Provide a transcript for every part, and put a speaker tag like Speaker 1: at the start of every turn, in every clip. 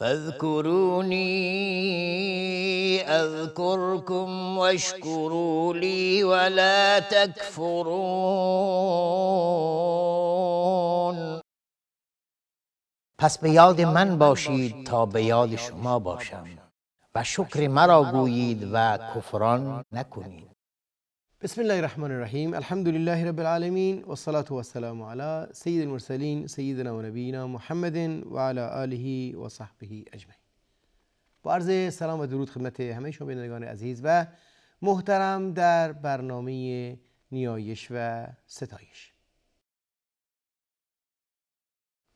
Speaker 1: فاذكروني اذكركم واشکروا لی ولا تکفرون. پس به یاد من باشید تا به یاد شما باشم و شکر مرا گویید و کفران نکنید.
Speaker 2: بسم الله الرحمن الرحیم. الحمد لله رب العالمین و الصلاة و السلام علی سید المرسلین سیدنا و نبینا محمد و علی آله و صحبه اجمعین. با عرض سلام و درود خدمت همه شما بینندگان عزیز و محترم در برنامه نیایش و ستایش.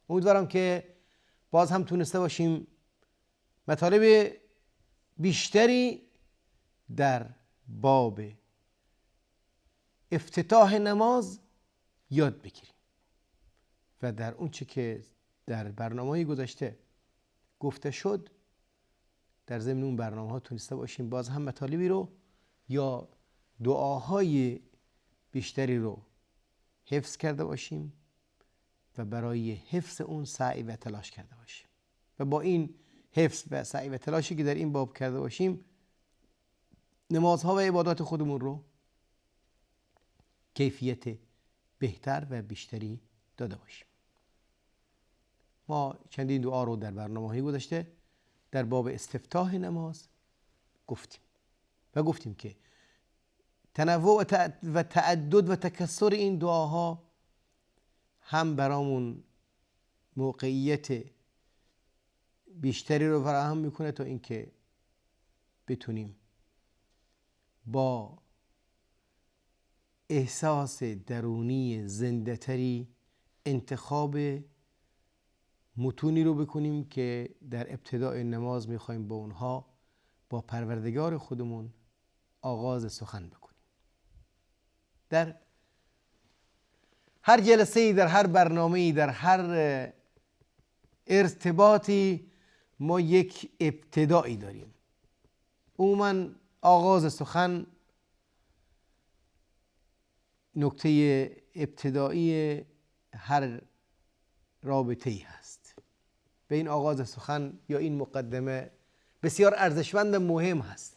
Speaker 2: امیدوارم که باز هم تونسته باشیم مطالب بیشتری در باب افتتاح نماز یاد بگیریم و در اون چه که در برنامه‌های گذشته گفته شد در ضمن اون برنامه‌ها تونسته باشیم باز هم مطالبی رو یا دعاهای بیشتری رو حفظ کرده باشیم و برای حفظ اون سعی و تلاش کرده باشیم و با این حفظ و سعی و تلاشی که در این باب کرده باشیم نمازها و عبادات خودمون رو کیفیت بهتر و بیشتری داده باشیم. ما چندین دعا رو در برنامه‌های گذشته در باب استفتاح نماز گفتیم و گفتیم که تنوع و تعدد و تکثر این دعاها هم برامون موقعیت بیشتری رو فراهم میکنه تا اینکه بتونیم با احساس درونی زنده تری انتخاب متونی رو بکنیم که در ابتدای نماز میخوایم با اونها با پروردگار خودمون آغاز سخن بکنیم. در هر جلسه‌ای، در هر برنامه‌ای، در هر ارتباطی ما یک ابتدایی داریم. عموماً آغاز سخن نکته ابتدایی هر رابطه‌ای هست. به این آغاز سخن یا این مقدمه بسیار ارزشمند و مهم هست.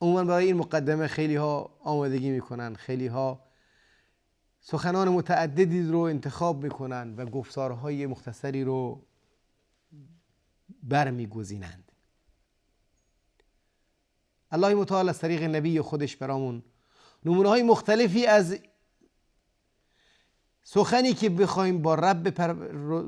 Speaker 2: عموما برای این مقدمه خیلی ها آمادگی میکنن، خیلی ها سخنان متعددی رو انتخاب میکنن و گفتارهای مختصری رو برمیگزینند. الله متعال از طریق نبی خودش برامون نمونه های مختلفی از سخنی که بخوایم با رب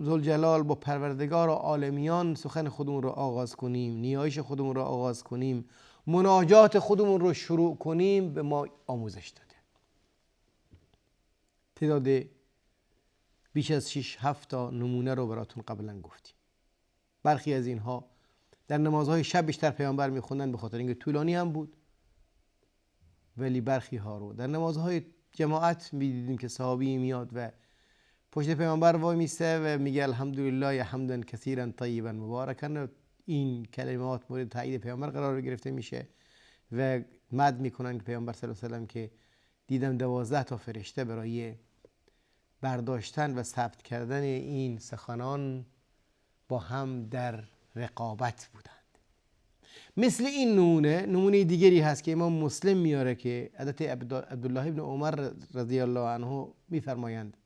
Speaker 2: ذوالجلال، با پروردگار و عالمیان سخن خودمون رو آغاز کنیم، نیایش خودمون رو آغاز کنیم، مناجات خودمون رو شروع کنیم، به ما آموزش داده. تعداد بیش از 6-7 تا نمونه رو براتون قبلا گفتیم. برخی از اینها در نمازهای شب بیشتر پیامبر میخوندن به خاطر اینکه طولانی هم بود، ولی برخی ها رو در نمازهای جماعت میدیدیم که صحابی میاد و پشت پیامبر وای میسته و میگه الحمدلله حمدا کثیرا طیبا مبارکا. این کلمات مورد تایید پیامبر قرار گرفته میشه و مد میکنن که پیامبر صلی الله علیه و سلم که دیدم 12 تا فرشته برای برداشتن و ثبت کردن این سخنان با هم در رقابت بودند. مثل این نمونه دیگری هست که امام مسلم میاره که حضرت عبدالله ابن عمر رضی الله عنه میفرمایند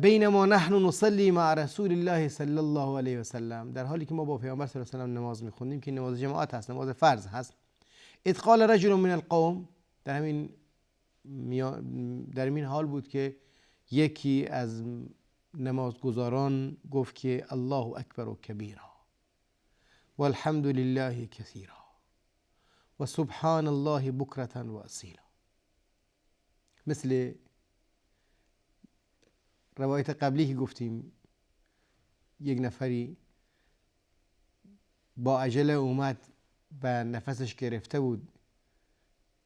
Speaker 2: بینما نحن نصلی مع رسول الله صلی الله علیه و سلم، در حالی که ما با پیامبر صلی الله علیه و سلم نماز میخوندیم که نماز جماعت هست، نماز فرض هست، اذ قال رجل من القوم، در همین حال بود که یکی از نمازگزاران گفت که الله اکبر و کبیرا والحمد لله کثیرا و سبحان الله بکرة و اصیلا. مثل روایت قبلی که گفتیم یک نفری با عجله اومد و نفسش گرفته بود،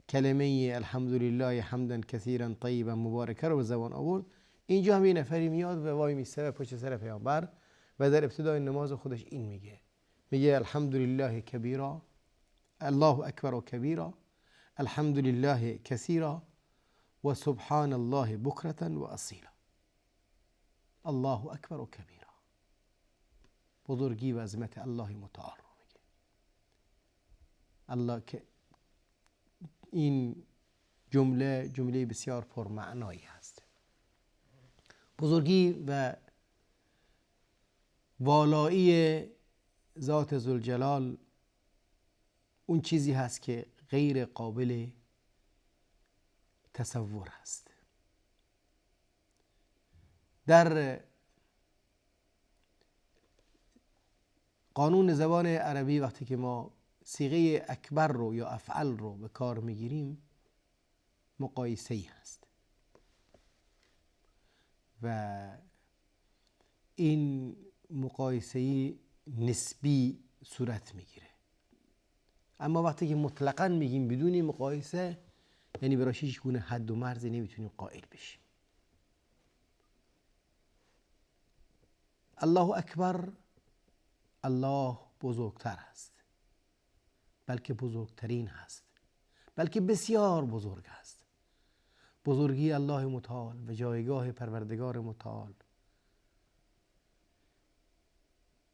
Speaker 2: کلمه الحمدلله حمدا کثیرا طیبا مبارکه رو به زبان آورد. اینجا هم یه نفری میاد و وای میسته پشت سر پیامبر و در ابتدای نماز خودش این میگه الحمدلله کبیرا، الله اکبر و کبیرا، الحمدلله کثیرا و سبحان الله بکرة و اصیلا. الله اکبر و کبیرا. بزرگی و عظمت الله متعال رو میگه. الله که این جمله بسیار پرمعنایی هست. بزرگی و والایی ذات ذوالجلال اون چیزی هست که غیر قابل تصور هست. در قانون زبان عربی وقتی که ما صیغه اکبر رو یا افعل رو به کار میگیریم مقایسه‌ای هست و این مقایسه‌ای نسبی صورت میگیره. اما وقتی که مطلقاً میگیم بدون مقایسه، یعنی براش هیچ گونه حد و مرزی نمیتونیم قائل بشیم. الله اکبر، الله بزرگتر است، بلکه بزرگترین هست، بلکه بسیار بزرگ است. بزرگی الله متعال و جایگاه پروردگار متعال،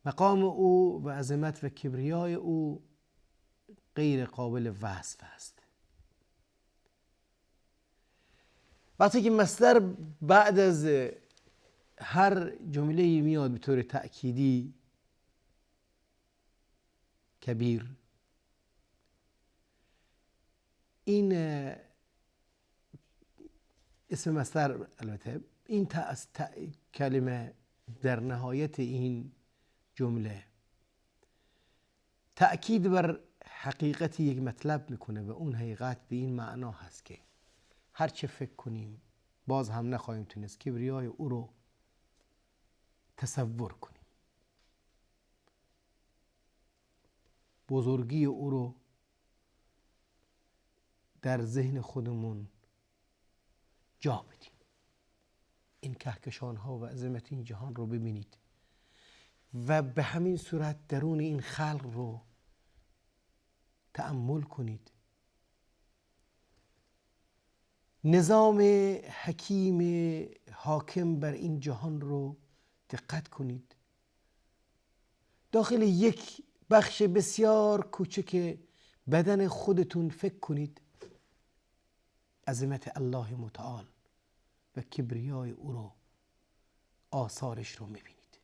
Speaker 2: مقام او و عظمت و کبریای او غیر قابل وصف است. وقتی که مصدر بعد از هر جمله میاد به طور تأکیدی کبیر، این اسم مصدر البته این کلمه در نهایت این جمله تأکید بر حقیقت یک مطلب میکنه و اون حقیقت به این معنا هست که هر چه فکر کنیم باز هم نخواهیم تونست کبریای او رو تصور کنیم، بزرگی او رو در ذهن خودمون جا بدیم. این کهکشان ها و عظمت این جهان رو ببینید و به همین صورت درون این خلق رو تأمل کنید. نظام حکیم حاکم بر این جهان رو دقت کنید. داخل یک بخش بسیار کوچک بدن خودتون فکر کنید. عظمت الله متعال و کبریای او رو، آثارش رو میبینید.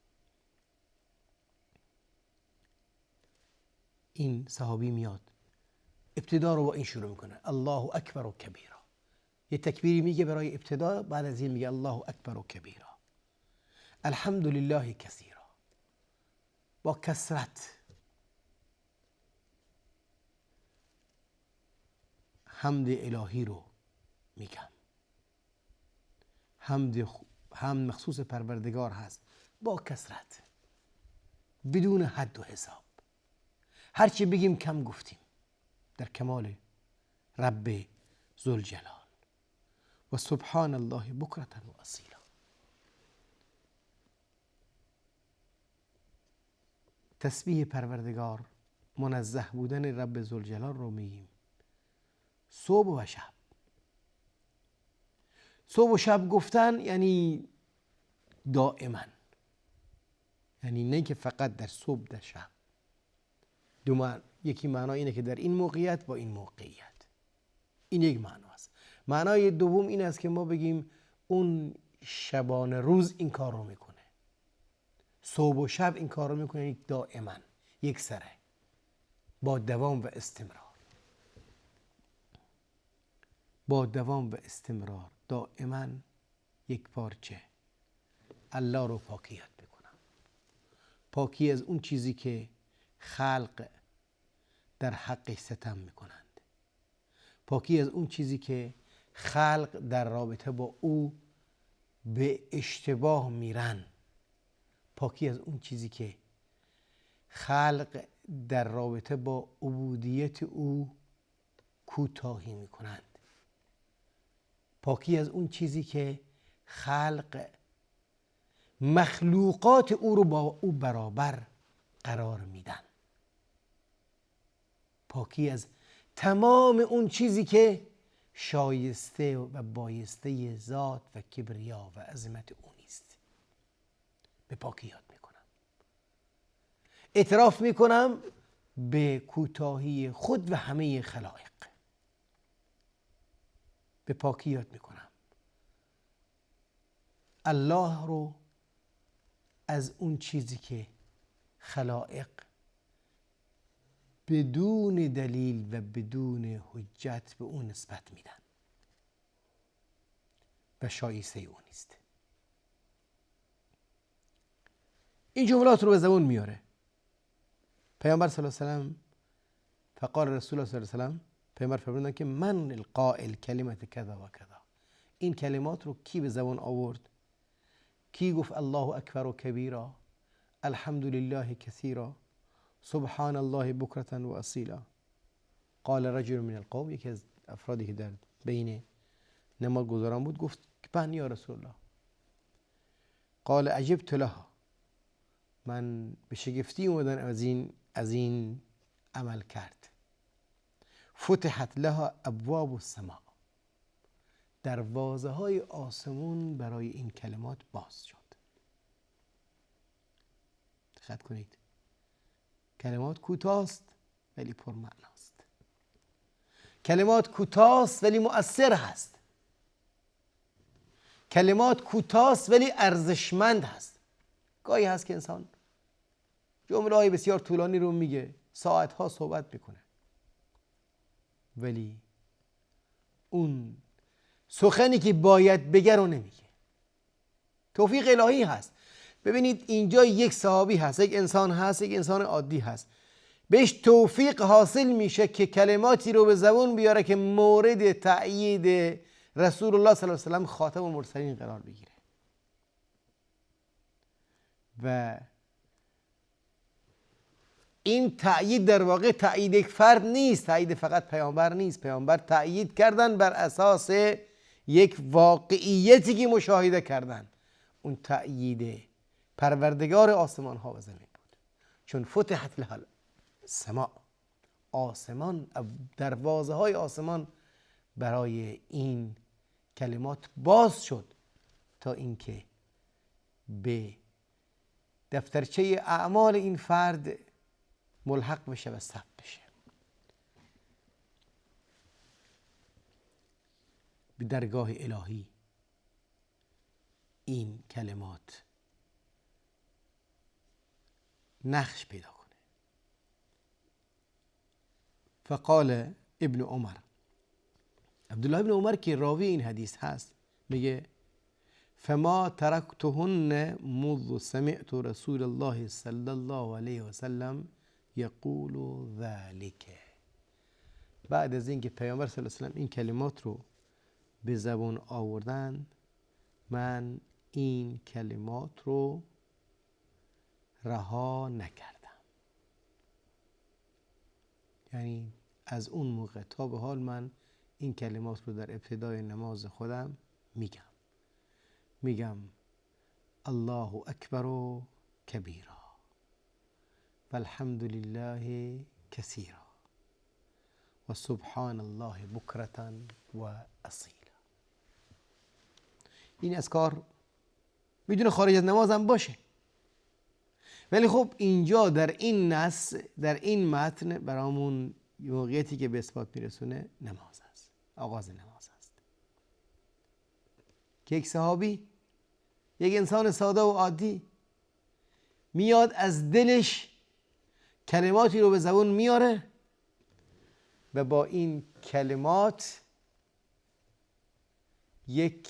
Speaker 2: این صحابی میاد ابتدا رو با این شروع میکنه، الله اکبر و کبیرا. یه تکبیری میگه برای ابتدا، بعد از این میگه الله اکبر و کبیرا، الحمد لله کثیرا، با کثرت حمد الهی رو میگم. حمد مخصوص پروردگار هست با کثرت، بدون حد و حساب. هرچی بگیم کم گفتیم در کمال رب ذوالجلال. و سبحان الله بکرة و اصیلا. تسبیح پروردگار، منزه بودن رب ذوالجلال رو میگیم صبح و شب. صبح و شب گفتن یعنی دائما، یعنی نه که فقط در صبح در شب. یکی معنا اینه که در این موقعیت با این موقعیت، این یک معنا است. معنای دوم این است که ما بگیم اون شبانه روز این کار رو میکنه، صبح و شب این کار رو میکنه، دائما یک سره، با دوام و استمرار، با دوام و استمرار، دائما یک پارچه الله رو پاکیت بکنم. پاکی از اون چیزی که خلق در حق ستم میکنند، پاکی از اون چیزی که خلق در رابطه با او به اشتباه میرن، پاکی از اون چیزی که خلق در رابطه با عبودیت او کوتاهی میکنند، پاکی از اون چیزی که خلق مخلوقات او رو با او برابر قرار میدن، پاکی از تمام اون چیزی که شایسته و بایسته ذات و کبریا و عظمت او نیست. به پاکی یاد میکنم. اعتراف میکنم به کوتاهی خود و همه خلایق. به پاکی یاد میکنم الله رو از اون چیزی که خلائق بدون دلیل و بدون حجت به اون نسبت میدن و شایسته اون نیست. این جملات رو به زبون میاره پیامبر صلی الله علیه و سلم. فقال رسول الله صلی الله علیه و سلم، پیامبر فرمودن که من القائل کلمت کذا و کذا. این کلمات رو کی به زبان آورد؟ کی گفت الله اکبر و کبیرا، الحمد لله کثیرا، سبحان الله بکرة و اصیلا؟ قال رجل من القوم، یکی از افرادی که در بین نمازگزاران بود گفت من یا رسول الله. قال عجبت لها، من به شگفتی اومدن از این عمل کرد. فتحت لها ابواب السماء، دروازه های آسمون برای این کلمات باز شد. دقت کنید، کلمات کوتاست ولی پرمعناست. کلمات کوتاست ولی مؤثر هست. کلمات کوتاست ولی ارزشمند هست. گاهی هست که انسان جمله های بسیار طولانی رو میگه، ساعتها صحبت میکنه، ولی اون سخنی که باید بگه رو نمیگه. توفیق الهی هست. ببینید اینجا یک صحابی هست، یک انسان هست، یک انسان عادی هست، بهش توفیق حاصل میشه که کلماتی رو به زبون بیاره که مورد تأیید رسول الله صلی الله علیه و سلم خاتم المرسلین قرار بگیره. و این تأیید در واقع تأیید یک فرد نیست، تأیید فقط پیامبر نیست. پیامبر تأیید کردن بر اساس یک واقعیتی که مشاهده کردن. اون تأیید پروردگار آسمان ها و زمین بود، چون فتحت لها السماء، آسمان، دروازه های آسمان برای این کلمات باز شد تا اینکه به دفترچه اعمال این فرد ملحق بشه و ثبت بشه. به درگاه الهی این کلمات نقش پیدا کنه. فقال ابن عمر، عبدالله ابن عمر که راوی این حدیث هست میگه فما ترکتهن منذ سمعت رسول الله صلی الله علیه و سلم یقول ذلك. بعد از اینکه پیامبر صلی الله علیه و سلم این کلمات رو به زبان آوردن، من این کلمات رو رها نکردم. یعنی از اون موقع تا به حال من این کلمات رو در ابتدای نماز خودم میگم الله اکبر و کبیرا و الحمد لله کثیرا و سبحان الله بکرة و اصیلا. این اذکار میدونه خارج از نمازم باشه، ولی خب اینجا در این نص، در این متن برامون موقعیتی که به اثبات میرسونه نماز است، آغاز نماز است که یک صحابی، یک انسان ساده و عادی میاد از دلش کلماتی رو به زبون میاره و با این کلمات یک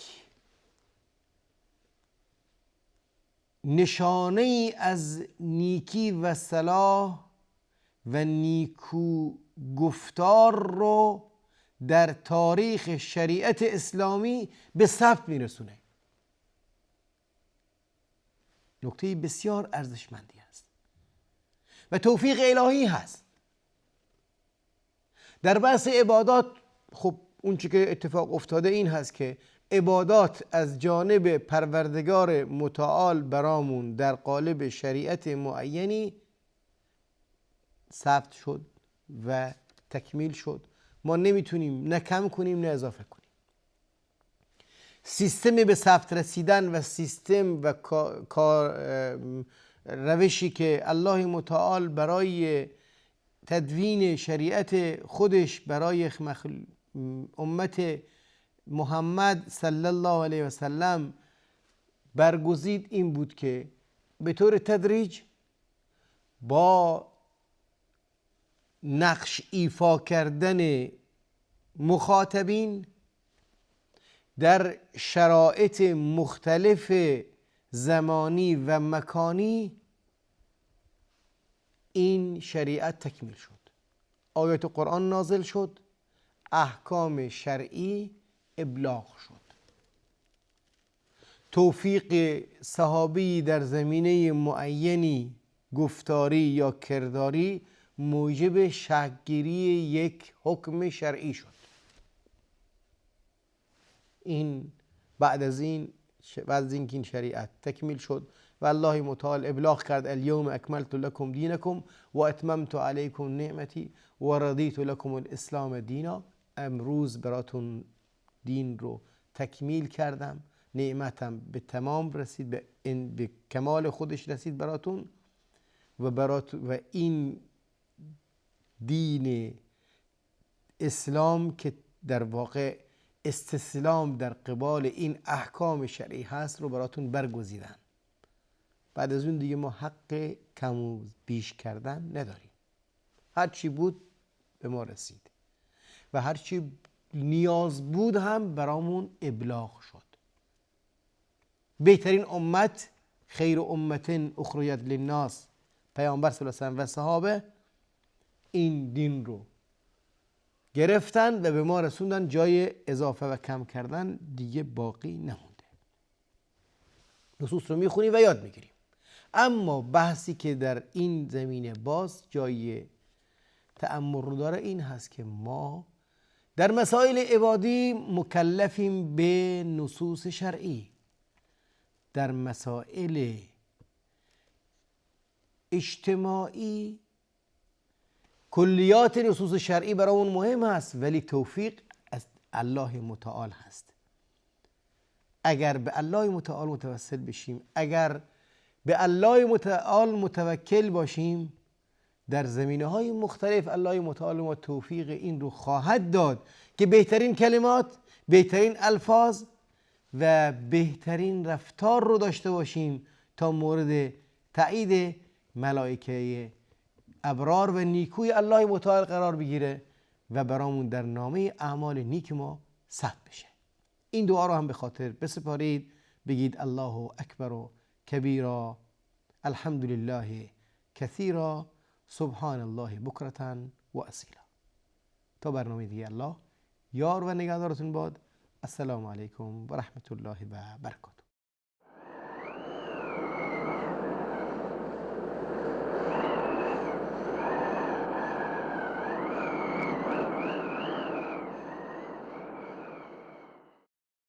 Speaker 2: نشانه ای از نیکی و صلاح و نیکو گفتار رو در تاریخ شریعت اسلامی به ثبت میرسونه. نکته بسیار ارزشمندی است و توفیق الهی هست. در بحث عبادات خب اون چی که اتفاق افتاده این هست که عبادات از جانب پروردگار متعال برامون در قالب شریعت معینی ثبت شد و تکمیل شد. ما نمیتونیم نه کم کنیم نه اضافه کنیم. سیستم به ثبت رسیدن و سیستم و روشی که الله متعال برای تدوین شریعت خودش برای امت محمد صلی الله علیه و سلم برگزید این بود که به طور تدریج با نقش ایفا کردن مخاطبین در شرایط مختلف زمانی و مکانی این شریعت تکمیل شد. آیات قرآن نازل شد، احکام شرعی ابلاغ شد. توفیق صحابی در زمینه معینی گفتاری یا کرداری موجب شکل‌گیری یک حکم شرعی شد. این بعد از این که این شریعت تکمیل شد و الله متعال ابلاغ کرد الیوم اکملت لکم دینکم و اتممت علیکم نعمتی و رضیت لکم الاسلام دینا، امروز براتون دین رو تکمیل کردم، نعمتم به تمام رسید، به کمال خودش رسید براتون و این دین اسلام که در واقع استسلام در قبال این احکام شرعی هست رو براتون برگزیدن. بعد از اون دیگه ما حق کم و بیش کردن نداریم. هرچی بود به ما رسید و هرچی نیاز بود هم برامون ابلاغ شد. بهترین امت، خیر امت اخرجت للناس، پیامبر صلی الله علیه و سلم و صحابه این دین رو گرفتن و به ما رسوندن. جای اضافه و کم کردن دیگه باقی نمونده. نصوص رو میخونیم و یاد میگیریم. اما بحثی که در این زمینه باز جای تأمل رو داره این هست که ما در مسائل عبادی مکلفیم به نصوص شرعی. در مسائل اجتماعی کلیات نصوص شرعی برامون مهم هست، ولی توفیق از الله متعال هست. اگر به الله متعال متوسل بشیم، اگر به الله متعال متوکل باشیم، در زمینه‌های مختلف الله متعال ما توفیق این رو خواهد داد که بهترین کلمات، بهترین الفاظ و بهترین رفتار رو داشته باشیم تا مورد تایید ملائکه ابرار و نیکوی الله متعال قرار بگیره و برامون در نامه اعمال نیک ما ثبت بشه. این دعا رو هم به خاطر بسپارید. بگید الله اکبر و کبیرا، الحمد لله کثیرا، سبحان الله بکرة و اصیلا. تا برنامه دیگه الله یار و نگهدارتون باد. السلام علیکم و رحمت الله و برکاته.